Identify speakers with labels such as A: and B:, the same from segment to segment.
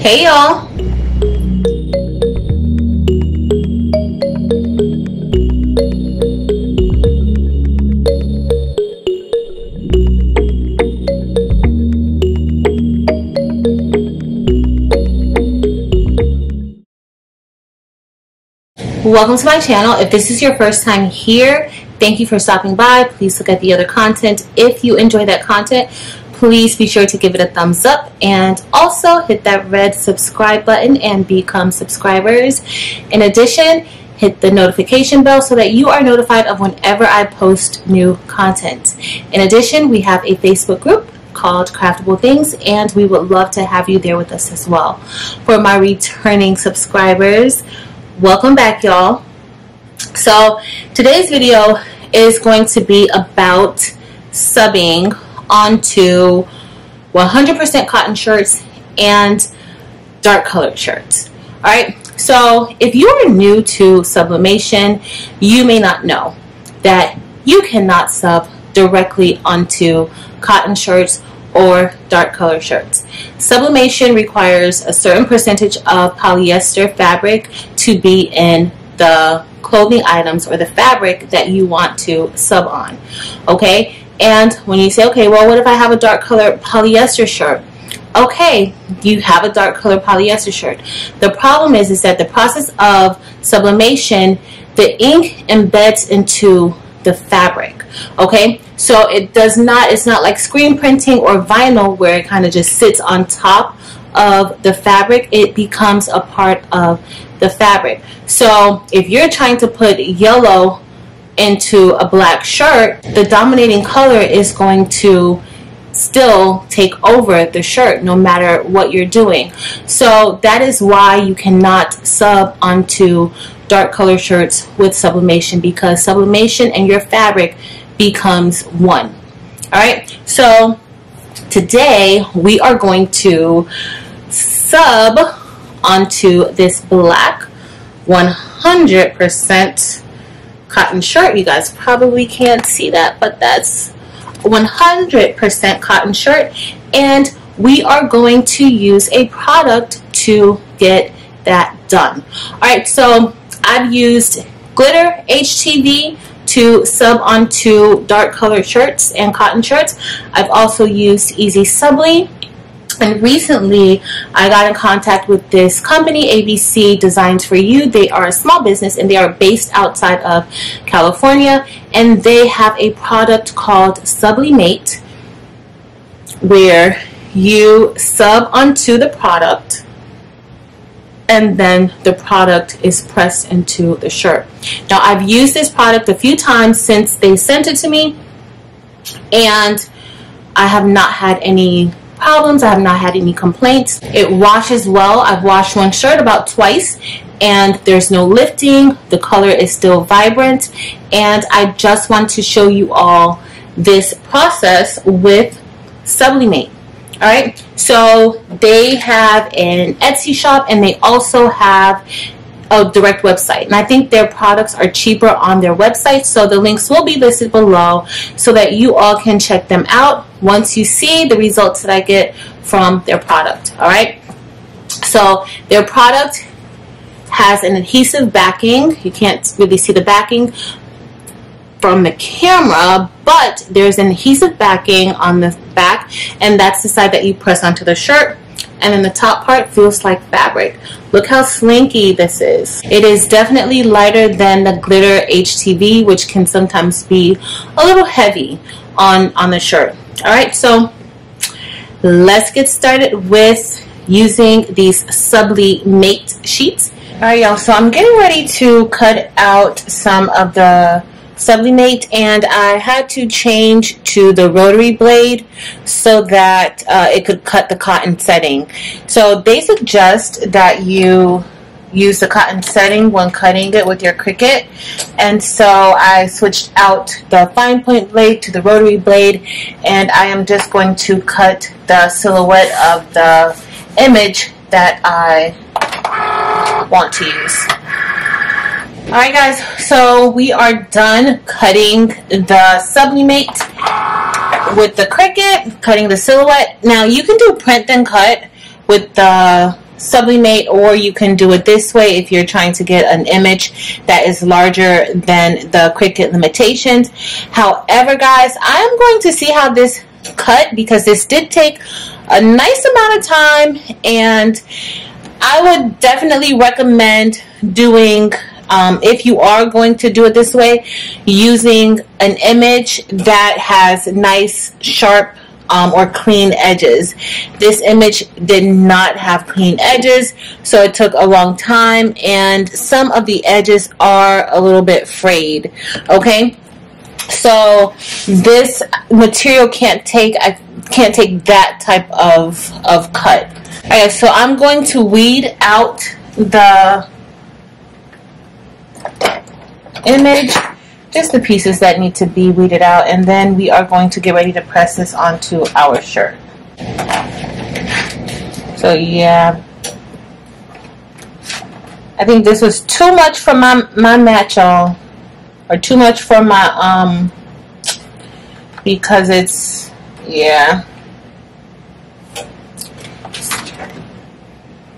A: Hey y'all. Welcome to my channel. If this is your first time here, thank you for stopping by. Please look at the other content. If you enjoy that content, please be sure to give it a thumbs up and also hit that red subscribe button and become subscribers. In addition, hit the notification bell so that you are notified of whenever I post new content. In addition, we have a Facebook group called Craftable Things, and we would love to have you there with us as well. For my returning subscribers, welcome back, y'all. So today's video is going to be about subbing onto 100% cotton shirts and dark colored shirts. Alright, so if you are new to sublimation, you may not know that you cannot sub directly onto cotton shirts or dark color shirts. Sublimation requires a certain percentage of polyester fabric to be in the clothing items or the fabric that you want to sub on. Okay, and when you say, okay, well, what if I have a dark color polyester shirt? Okay, you have a dark color polyester shirt. The problem is that the process of sublimation, the ink embeds into the fabric. Okay, so it's not like screen printing or vinyl where it kind of just sits on top of the fabric. It becomes a part of the fabric. So if you're trying to put yellow into a black shirt, the dominating color is going to still take over the shirt no matter what you're doing. So that is why you cannot sub onto dark color shirts with sublimation, because sublimation and your fabric becomes one. Alright, so today we are going to sub onto this black 100% cotton shirt. You guys probably can't see that, but that's 100% cotton shirt, and we are going to use a product to get that done. Alright, so I've used glitter HTV to sub onto dark colored shirts and cotton shirts. I've also used Easy Subli, and recently I got in contact with this company, ABC Designs for You. They are a small business and they are based outside of California, and they have a product called Subli-Mate where you sub onto the product and then the product is pressed into the shirt. Now, I've used this product a few times since they sent it to me, and I have not had any problems. I have not had any complaints. It washes well. I've washed one shirt about twice and there's no lifting. The color is still vibrant, and I just want to show you all this process with Subli-Mate. Alright, so they have an Etsy shop and they also have a direct website, and I think their products are cheaper on their website, so the links will be listed below so that you all can check them out once you see the results that I get from their product. Alright, so their product has an adhesive backing. You can't really see the backing from the camera, but there's an adhesive backing on the back, and that's the side that you press onto the shirt, and then the top part feels like fabric. Look how slinky this is. It is definitely lighter than the glitter HTV, which can sometimes be a little heavy on the shirt. Alright, so let's get started with using these Subli-Mate sheets. Alright, y'all, so I'm getting ready to cut out some of the Subli-Mate, and I had to change to the rotary blade so that it could cut the cotton setting. So they suggest that you use the cotton setting when cutting it with your CRICUT, and so I switched out the fine point blade to the rotary blade, and I am just going to cut the silhouette of the image that I want to use. Alright guys, so we are done cutting the Subli-Mate with the CRICUT, cutting the silhouette. Now you can do print and cut with the Subli-Mate, or you can do it this way if you're trying to get an image that is larger than the CRICUT limitations. However, guys, I'm going to see how this cut, because this did take a nice amount of time, and I would definitely recommend doing, if you are going to do it this way, using an image that has nice, sharp, or clean edges. This image did not have clean edges, so it took a long time, and some of the edges are a little bit frayed. Okay, so this material can't take that type of cut. Okay, so I'm going to weed out the image, just the pieces that need to be weeded out, and then we are going to get ready to press this onto our shirt. So yeah, I think this was too much for my match, y'all, or too much for my because it's, yeah.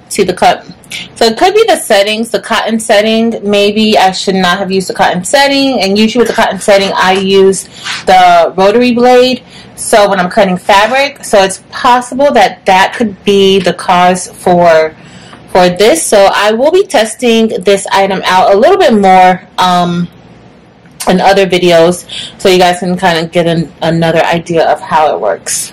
A: See the cut? So it could be the settings, the cotton setting. Maybe I should not have used the cotton setting, and usually with the cotton setting I use the rotary blade, so when I'm cutting fabric, so it's possible that that could be the cause for this. So I will be testing this item out a little bit more in other videos, so you guys can kind of get another idea of how it works.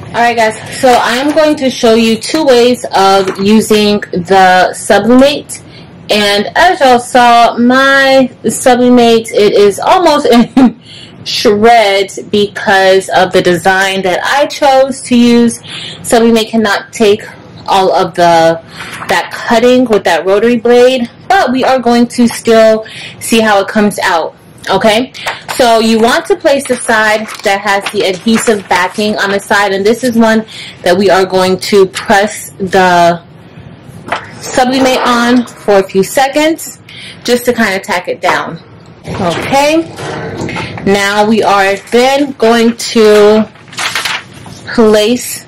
A: Alright guys, so I'm going to show you two ways of using the Subli-Mate, and as y'all saw, my Subli-Mate, it is almost in shreds because of the design that I chose to use. Subli-Mate cannot take all of that cutting with that rotary blade, but we are going to still see how it comes out. Okay, so you want to place the side that has the adhesive backing on the side, and this is one that we are going to press the Subli-Mate on for a few seconds just to kind of tack it down. Okay, now we are then going to place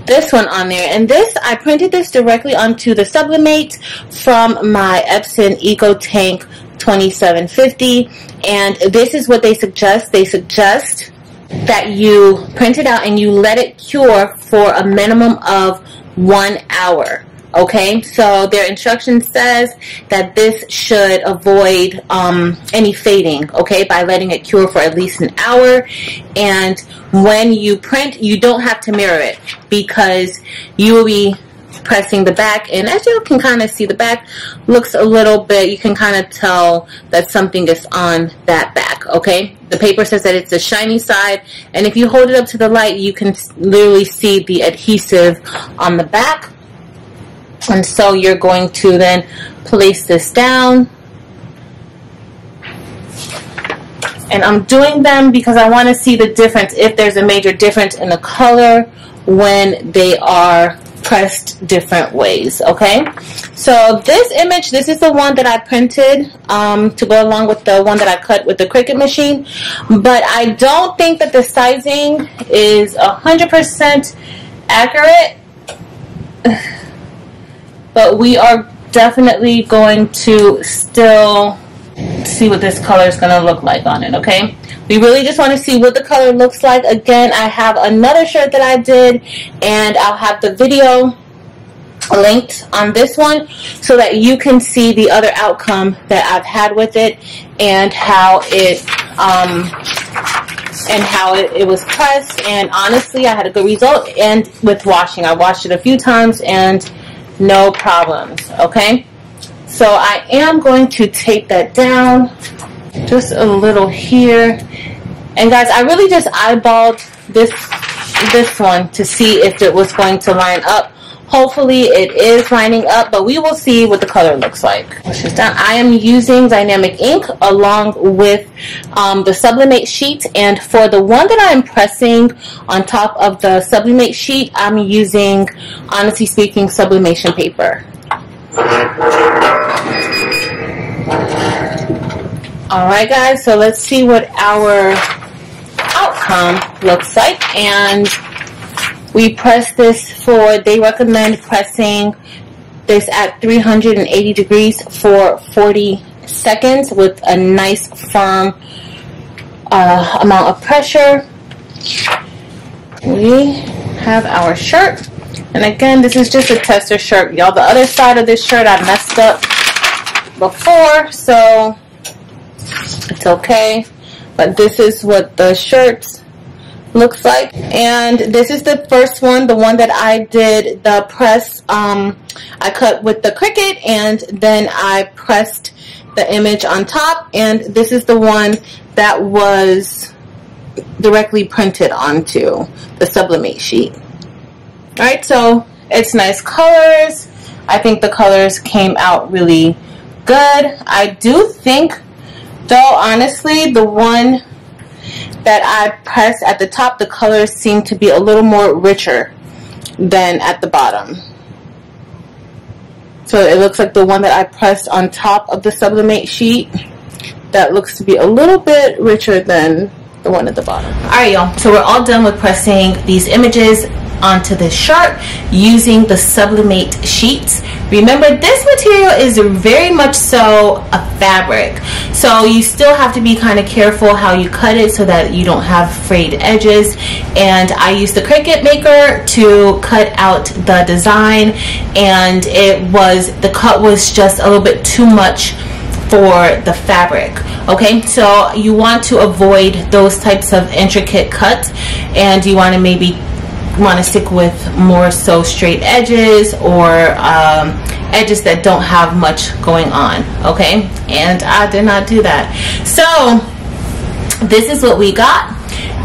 A: this one on there, and this, I printed this directly onto the Subli-Mate from my Epson Eco Tank 2750, and this is what they suggest. They suggest that you print it out and you let it cure for a minimum of 1 hour. Okay, so their instruction says that this should avoid any fading, okay, by letting it cure for at least an hour. And when you print, you don't have to mirror it, because you will be pressing the back, and as you can kind of see, the back looks a little bit, you can kind of tell that something is on that back. Okay, the paper says that it's the shiny side, and if you hold it up to the light, you can literally see the adhesive on the back. And so you're going to then place this down, and I'm doing them because I want to see the difference, if there's a major difference in the color when they are pressed different ways. Okay, so this image, this is the one that I printed to go along with the one that I cut with the CRICUT machine, but I don't think that the sizing is 100% accurate, but we are definitely going to still see what this color is going to look like on it. Okay, we really just want to see what the color looks like. Again, I have another shirt that I did, and I'll have the video linked on this one so that you can see the other outcome that I've had with it, and how it was pressed. And honestly, I had a good result, and with washing, I washed it a few times and no problems. Okay, so I am going to tape that down just a little here. And guys, I really just eyeballed this one to see if it was going to line up. Hopefully it is lining up, but we will see what the color looks like. Once it's done, I am using dynamic ink along with the Subli-Mate sheet, and for the one that I am pressing on top of the Subli-Mate sheet, I'm using, honestly speaking, sublimation paper. Alright guys, so let's see what our outcome looks like, and We press this for, they recommend pressing this at 380 degrees for 40 seconds with a nice firm amount of pressure. We have our shirt, and again, this is just a tester shirt, y'all. The other side of this shirt I messed up before, so it's okay, but this is what the shirt looks like. And this is the first one, the one that I did the press. I cut with the CRICUT, and then I pressed the image on top, and this is the one that was directly printed onto the Subli-Mate sheet. Alright, so it's nice colors. I think the colors came out really good. I do think, though, honestly, the one that I pressed at the top, the colors seem to be a little more richer than at the bottom. So it looks like the one that I pressed on top of the Subli-Mate sheet, that looks to be a little bit richer than the one at the bottom. Alright, y'all, so we're all done with pressing these images onto the shirt using the Subli-Mate sheets. Remember, this material is very much so a fabric, so you still have to be kind of careful how you cut it so that you don't have frayed edges. And I used the CRICUT maker to cut out the design, and the cut was just a little bit too much for the fabric. Okay, so you want to avoid those types of intricate cuts, and you want to maybe stick with more so straight edges, or edges that don't have much going on. Okay, and I did not do that. So this is what we got,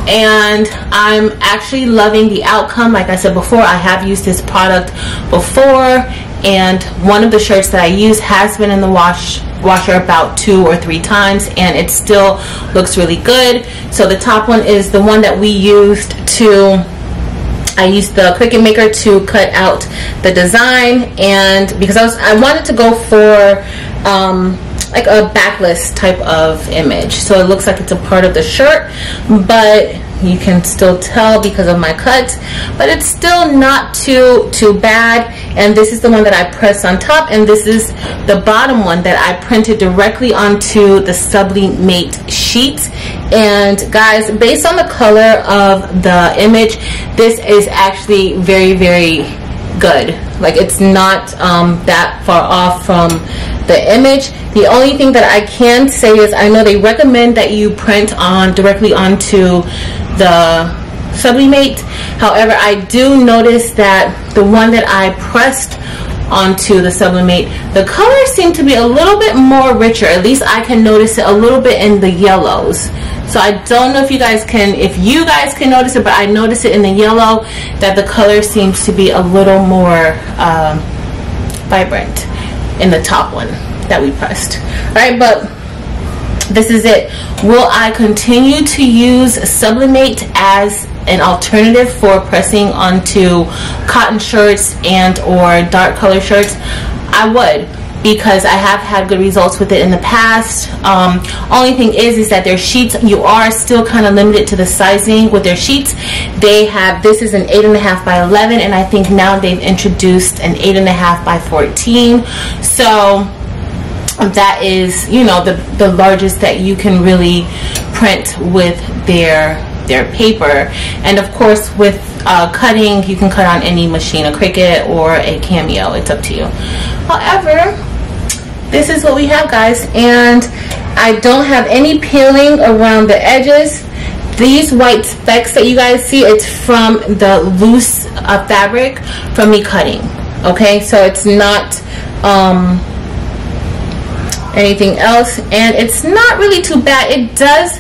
A: and I'm actually loving the outcome. Like I said before, I have used this product before, and one of the shirts that I use has been in the washer about 2 or 3 times, and it still looks really good. So the top one is the one that we used I used the CRICUT maker to cut out the design, and because I wanted to go for like a backless type of image, so it looks like it's a part of the shirt, but you can still tell because of my cuts, but it's still not too bad. And this is the one that I pressed on top, and this is the bottom one that I printed directly onto the Subli-Mate sheet. And guys, based on the color of the image, this is actually very, very good. Like, it's not that far off from the image. The only thing that I can say is, I know they recommend that you print directly onto the Subli-Mate. However, I do notice that the one that I pressed onto the Subli-Mate, the colors seem to be a little bit more richer. At least I can notice it a little bit in the yellows. So I don't know if you guys can notice it, but I notice it in the yellow that the color seems to be a little more vibrant in the top one that we pressed. Alright, but this is it. Will I continue to use Subli-Mate as an alternative for pressing onto cotton shirts and or dark color shirts? I would, because I have had good results with it in the past. Only thing is that their sheets, you are still kind of limited to the sizing with their sheets. They have, this is an 8.5 by 11, and I think now they've introduced an 8.5 by 14. So that is, you know, the largest that you can really print with their paper. And of course, with cutting, you can cut on any machine, a CRICUT or a Cameo, it's up to you. However, this is what we have, guys, and I don't have any peeling around the edges. These white specks that you guys see, it's from the loose fabric from me cutting. Okay, so it's not anything else, and it's not really too bad. It does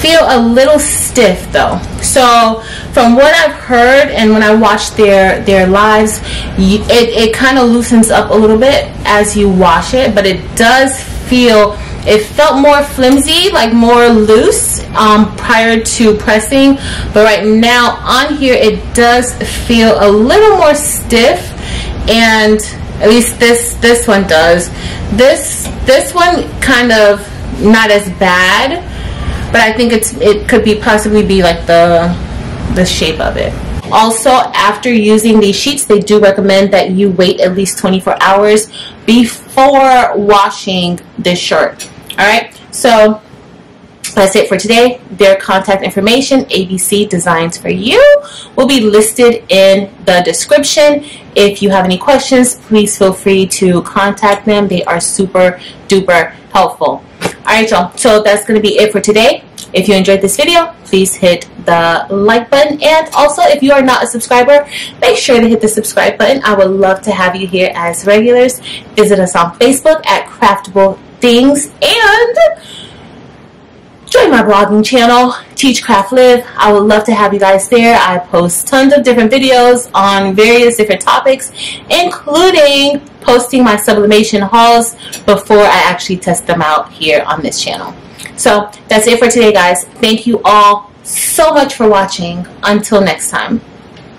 A: feel a little stiff though. So from what I've heard and when I watched their lives, it kind of loosens up a little bit as you wash it, but it does feel, it felt more flimsy, like more loose prior to pressing, but right now on here it does feel a little more stiff, and at least this one does. This one kind of not as bad, but I think it could possibly be like the shape of it. Also, after using these sheets, they do recommend that you wait at least 24 hours before washing this shirt. Alright, so that's it for today. Their contact information, ABC Designs for You, will be listed in the description. If you have any questions, please feel free to contact them. They are super duper helpful. Alright, y'all, so that's going to be it for today. If you enjoyed this video, please hit the like button, and also if you are not a subscriber, make sure to hit the subscribe button. I would love to have you here as regulars. Visit us on Facebook at Craftable Things, and join my blogging channel, Teach Craft Live. I would love to have you guys there. I post tons of different videos on various different topics, including posting my sublimation hauls before I actually test them out here on this channel. So that's it for today, guys. Thank you all so much for watching. Until next time.